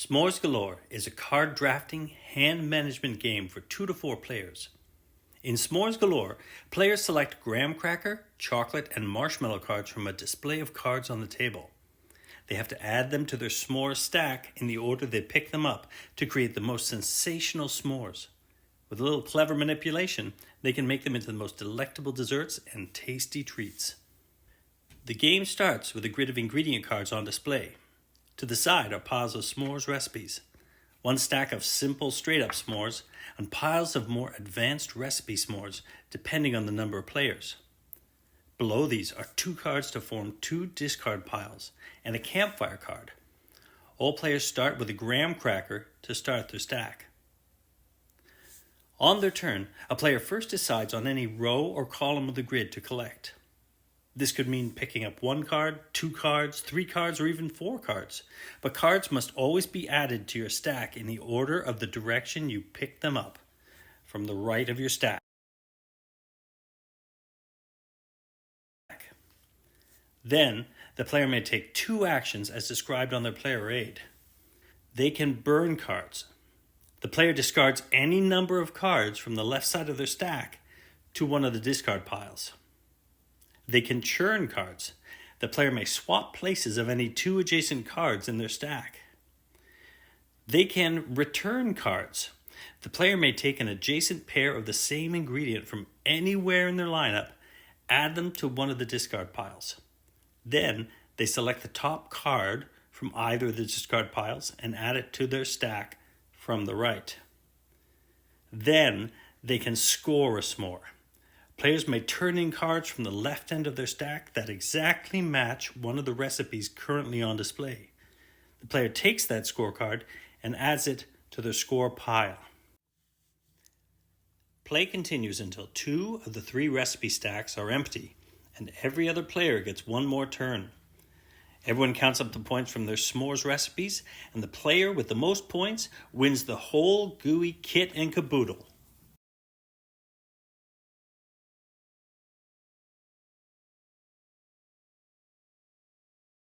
S'mores Galore is a card drafting, hand management game for 2 to 4 players. In S'mores Galore, players select graham cracker, chocolate, and marshmallow cards from a display of cards on the table. They have to add them to their s'mores stack in the order they pick them up to create the most sensational s'mores. With a little clever manipulation, they can make them into the most delectable desserts and tasty treats. The game starts with a grid of ingredient cards on display. To the side are piles of s'mores recipes, one stack of simple straight-up s'mores, and piles of more advanced recipe s'mores, depending on the number of players. Below these are 2 cards to form 2 discard piles, and a campfire card. All players start with a graham cracker to start their stack. On their turn, a player first decides on any row or column of the grid to collect. This could mean picking up 1 card, 2 cards, 3 cards, or even 4 cards. But cards must always be added to your stack in the order of the direction you pick them up, from the right of your stack. Then, the player may take 2 actions as described on their player aid. They can burn cards. The player discards any number of cards from the left side of their stack to one of the discard piles. They can churn cards. The player may swap places of any 2 adjacent cards in their stack. They can return cards. The player may take an adjacent pair of the same ingredient from anywhere in their lineup, add them to one of the discard piles. Then they select the top card from either of the discard piles and add it to their stack from the right. Then they can score a s'more. Players may turn in cards from the left end of their stack that exactly match one of the recipes currently on display. The player takes that scorecard and adds it to their score pile. Play continues until 2 of the 3 recipe stacks are empty, and every other player gets 1 more turn. Everyone counts up the points from their s'mores recipes, and the player with the most points wins the whole gooey kit and caboodle.